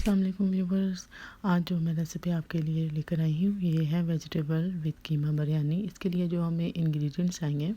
अस्सलाम वालेकुम व्यूवर्स। आज जो मैं रेसिपी आपके लिए लेकर आई हूँ ये है वेजिटेबल विद कीमा बिरयानी। इसके लिए जो हमें इंग्रेडिएंट्स चाहिए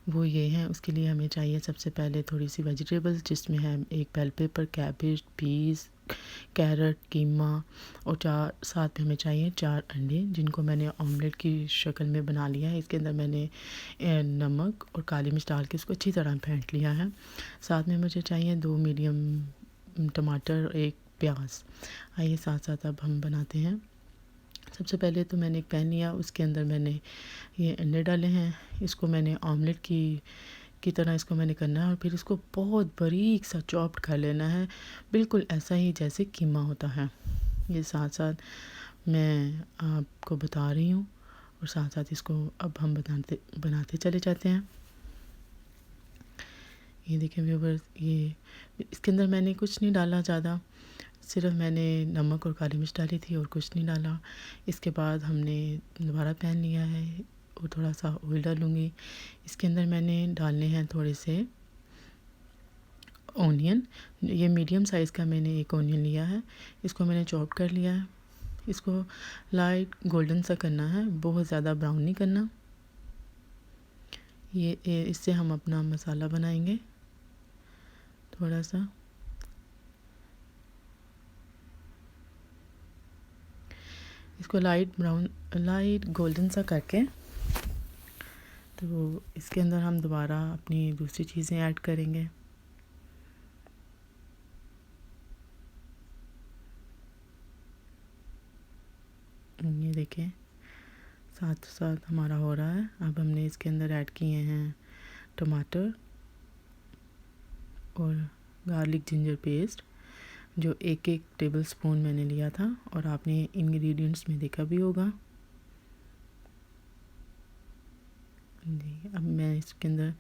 वो ये हैं। उसके लिए हमें चाहिए सबसे पहले थोड़ी सी वेजिटेबल्स, जिसमें है एक bell pepper, cabbage, peas, carrot, keema और साथ में हमें चाहिए 4 अंडे, जिनको मैंने ऑमलेट की शक्ल में बना लिया है। इसके अंदर मैंने नमक और काली मिर्च डाल के इसको अच्छी तरह फेंट लिया है। साथ में मुझे चाहिए 2 मीडियम टमाटर, एक प्याज। आइए साथ साथ अब हम बनाते हैं। सबसे पहले तो मैंने एक पैन लिया, उसके अंदर मैंने ये अंडे डाले हैं। इसको मैंने ऑमलेट की तरह इसको मैंने करना है और फिर इसको बहुत बारीक सा चॉप्ड कर लेना है, बिल्कुल ऐसा ही जैसे कीमा होता है। ये साथ साथ मैं आपको बता रही हूँ और साथ साथ इसको अब हम बनाते चले जाते हैं। ये देखें व्यूवर्स, ये इसके अंदर मैंने कुछ नहीं डाला ज़्यादा, सिर्फ मैंने नमक और काली मिर्च डाली थी और कुछ नहीं डाला। इसके बाद हमने दोबारा पैन लिया है और थोड़ा सा ऑयल डालूँगी। इसके अंदर मैंने डालने हैं थोड़े से ओनियन। ये मीडियम साइज़ का मैंने एक ओनियन लिया है, इसको मैंने चॉप कर लिया है। इसको लाइट गोल्डन सा करना है, बहुत ज़्यादा ब्राउन नहीं करना। ये इससे हम अपना मसाला बनाएंगे। थोड़ा सा इसको लाइट गोल्डन सा करके तो इसके अंदर हम दोबारा अपनी दूसरी चीज़ें ऐड करेंगे। ये देखें साथ साथ हमारा हो रहा है। अब हमने इसके अंदर ऐड किए हैं टमाटर और गार्लिक जिंजर पेस्ट, जो एक टेबल स्पून मैंने लिया था और आपने इंग्रेडिएंट्स में देखा भी होगा जी। अब मैं इसके अंदर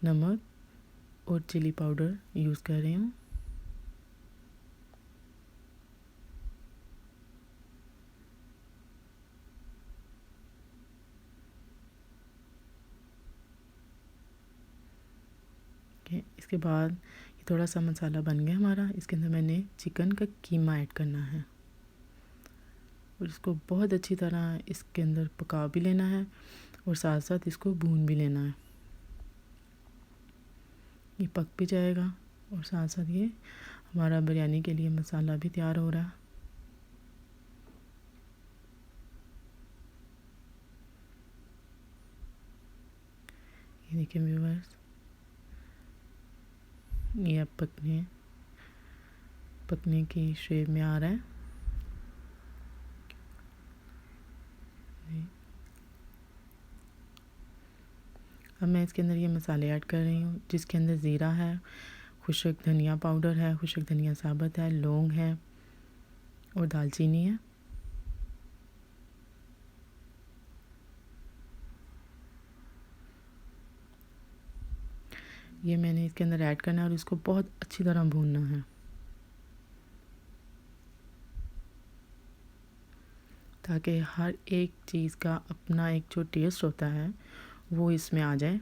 नमक और चिली पाउडर यूज़ कर रही हूँ। इसके बाद ये थोड़ा सा मसाला बन गया हमारा। इसके अंदर मैंने चिकन का कीमा ऐड करना है और इसको बहुत अच्छी तरह इसके अंदर पका भी लेना है और साथ साथ इसको भून भी लेना है। ये पक भी जाएगा और साथ साथ ये हमारा बिरयानी के लिए मसाला भी तैयार हो रहा है। ये देखिए व्यूअर्स, ये अब पकने की शेप में आ रहा है। अब मैं इसके अंदर ये मसाले ऐड कर रही हूँ, जिसके अंदर ज़ीरा है, खुशक धनिया पाउडर है, खुशक धनिया साबुत है, लौंग है और दालचीनी है। ये मैंने इसके अंदर ऐड करना है और इसको बहुत अच्छी तरह भूनना है ताकि हर एक चीज़ का अपना एक जो टेस्ट होता है वो इसमें आ जाए।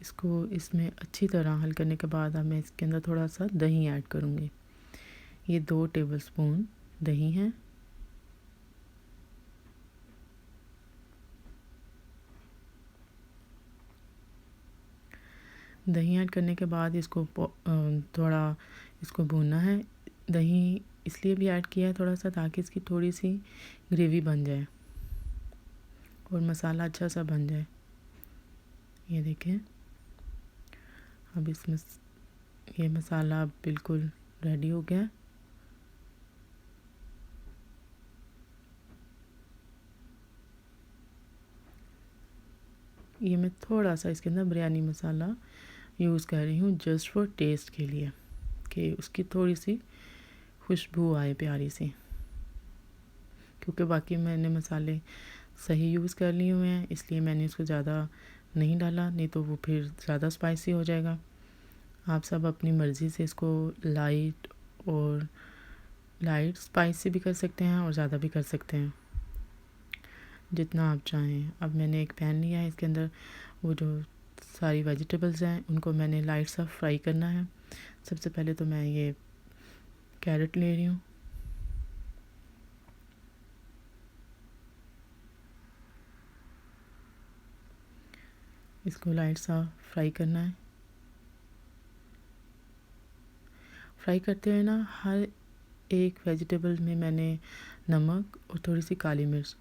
इसको इसमें अच्छी तरह हल करने के बाद अब मैं इसके अंदर थोड़ा सा दही ऐड करूँगी। ये 2 टेबलस्पून दही है। दही ऐड करने के बाद इसको थोड़ा इसको भूनना है। दही इसलिए भी ऐड किया है थोड़ा सा ताकि इसकी थोड़ी सी ग्रेवी बन जाए और मसाला अच्छा सा बन जाए। ये देखें, अब इसमें ये मसाला बिल्कुल रेडी हो गया। ये मैं थोड़ा सा इसके अंदर बिरयानी मसाला यूज़ कर रही हूँ जस्ट फॉर टेस्ट के लिए, कि उसकी थोड़ी सी खुशबू आए प्यारी सी, क्योंकि बाकी मैंने मसाले सही यूज़ कर लिए हुए हैं इसलिए मैंने इसको ज़्यादा नहीं डाला, नहीं तो वो फिर ज़्यादा स्पाइसी हो जाएगा। आप सब अपनी मर्ज़ी से इसको लाइट स्पाइसी भी कर सकते हैं और ज़्यादा भी कर सकते हैं। जितना आप चाहें। अब मैंने एक पैन लिया है, इसके अंदर वो जो सारी वेजिटेबल्स हैं उनको मैंने लाइट सा फ्राई करना है। सबसे पहले तो मैं ये कैरेट ले रही हूँ, इसको लाइट सा फ्राई करना है। फ्राई करते हुए ना हर एक वेजिटेबल में मैंने नमक और थोड़ी सी काली मिर्च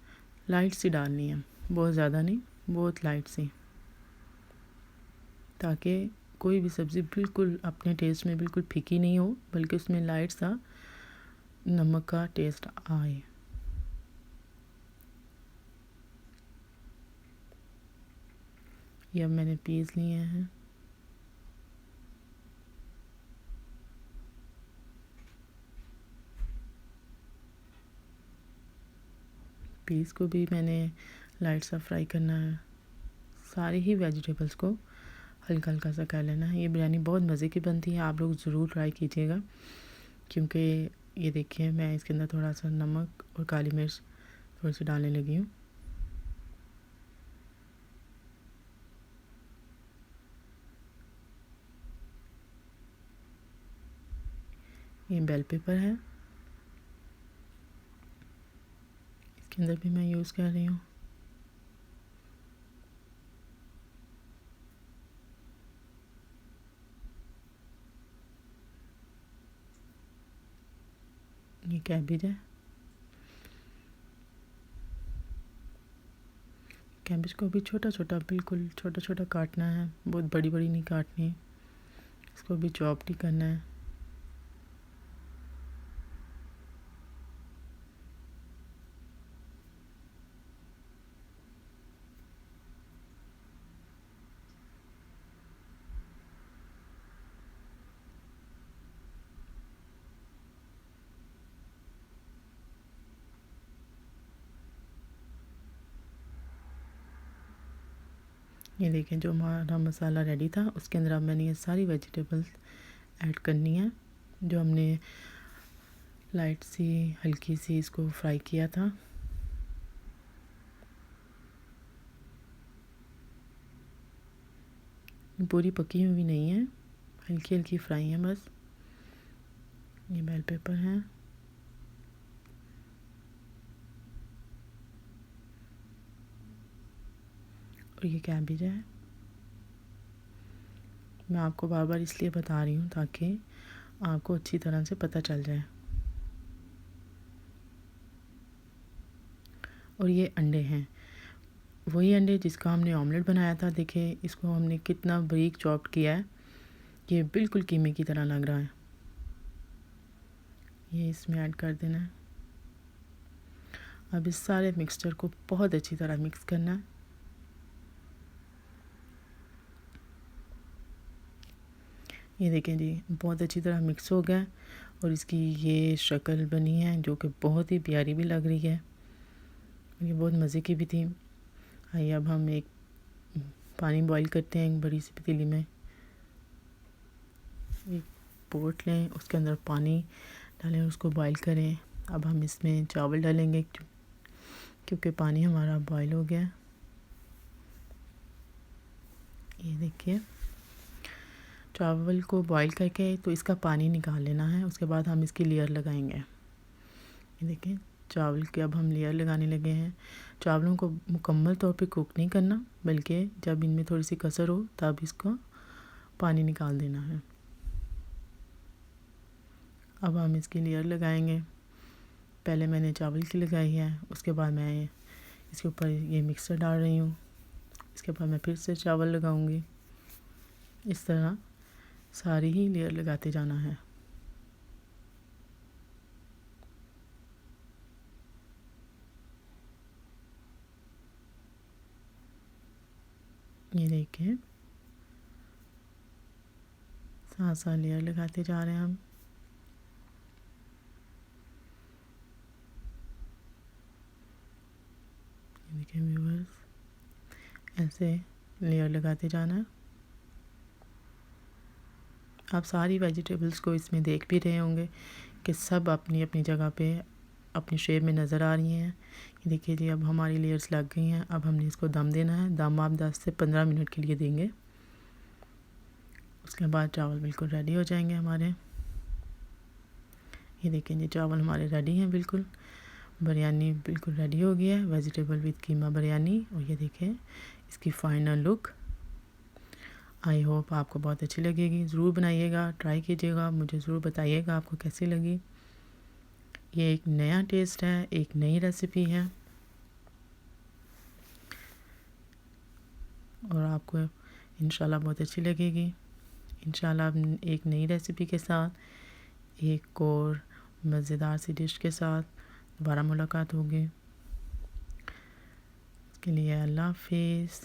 लाइट सी डालनी है, बहुत ज़्यादा नहीं, बहुत लाइट सी, ताकि कोई भी सब्ज़ी बिल्कुल अपने टेस्ट में बिल्कुल फीकी नहीं हो, बल्कि उसमें लाइट सा नमक का टेस्ट आए। ये अब मैंने पीस लिए हैं। पीस को भी मैंने लाइट सा फ्राई करना है। सारे ही वेजिटेबल्स को हल्का हल्का सा कर लेना है। ये बिरयानी बहुत मज़े की बनती है, आप लोग ज़रूर ट्राई कीजिएगा। क्योंकि ये देखिए मैं इसके अंदर थोड़ा सा नमक और काली मिर्च थोड़ी सी डालने लगी हूँ। ये बेल पेपर है, इसके अंदर भी मैं यूज़ कर रही हूँ। ये कैबेज है, कैबेज को भी छोटा छोटा, बिल्कुल छोटा छोटा काटना है, बहुत बड़ी बड़ी नहीं काटनी। इसको भी चॉप नहीं करना है। ये देखें जो हमारा मसाला रेडी था, उसके अंदर अब मैंने ये सारी वेजिटेबल्स ऐड करनी है जो हमने लाइट सी हल्की सी इसको फ्राई किया था। पूरी पकी हुई नहीं है, हल्की हल्की फ्राई है बस। ये बेल पेपर है, और ये कैबेज है। मैं आपको बार बार इसलिए बता रही हूँ ताकि आपको अच्छी तरह से पता चल जाए। और ये अंडे हैं, वही अंडे जिसका हमने ऑमलेट बनाया था। देखिए इसको हमने कितना बारीक चॉप्ड किया है, ये बिल्कुल कीमे की तरह लग रहा है। ये इसमें ऐड कर देना है। अब इस सारे मिक्सचर को बहुत अच्छी तरह मिक्स करना है। ये देखें जी, बहुत अच्छी तरह मिक्स हो गया और इसकी ये शक्ल बनी है जो कि बहुत ही प्यारी भी लग रही है। ये बहुत मज़े की भी थी। आइए अब हम एक पानी बॉईल करते हैं एक बड़ी सी पतीली में। एक पोट लें, उसके अंदर पानी डालें, उसको बॉईल करें। अब हम इसमें चावल डालेंगे क्योंकि पानी हमारा बॉईल हो गया। ये देखिए चावल को बॉईल करके तो इसका पानी निकाल लेना है। उसके बाद हम इसकी लेयर लगाएंगे। ये देखिए चावल के अब हम लेयर लगाने लगे हैं। चावलों को मुकम्मल तौर पे कुक नहीं करना, बल्कि जब इनमें थोड़ी सी कसर हो तब इसको पानी निकाल देना है। अब हम इसकी लेयर लगाएंगे। पहले मैंने चावल की लगाई है, उसके बाद मैं इसके ऊपर ये मिक्सर डाल रही हूँ। इसके बाद मैं फिर से चावल लगाऊंगी। इस तरह सारी ही लेयर लगाते जाना है। ये देखिए साथ साथ लेयर लगाते जा रहे हैं हम। ये देखिए व्यूअर्स, ऐसे लेयर लगाते जाना है। आप सारी वेजिटेबल्स को इसमें देख भी रहे होंगे कि सब अपनी अपनी जगह पे अपनी शेप में नज़र आ रही हैं। ये देखिए जी, अब हमारी लेयर्स लग गई हैं। अब हमने इसको दम देना है। दम आप 10 से 15 मिनट के लिए देंगे। उसके बाद चावल बिल्कुल रेडी हो जाएंगे हमारे। ये देखें जी, चावल हमारे रेडी हैं बिल्कुल। बिरयानी बिल्कुल रेडी हो गया है, वेजिटेबल विद कीमा बिरयानी। और ये देखें इसकी फ़ाइनल लुक। आई होप आपको बहुत अच्छी लगेगी। ज़रूर बनाइएगा, ट्राई कीजिएगा, मुझे ज़रूर बताइएगा आपको कैसी लगी। ये एक नया टेस्ट है, एक नई रेसिपी है और आपको इंशाल्लाह बहुत अच्छी लगेगी। इंशाल्लाह एक नई रेसिपी के साथ, एक और मज़ेदार सी डिश के साथ दोबारा मुलाकात होगी। इसके लिए अल्लाह हाफ़िज़।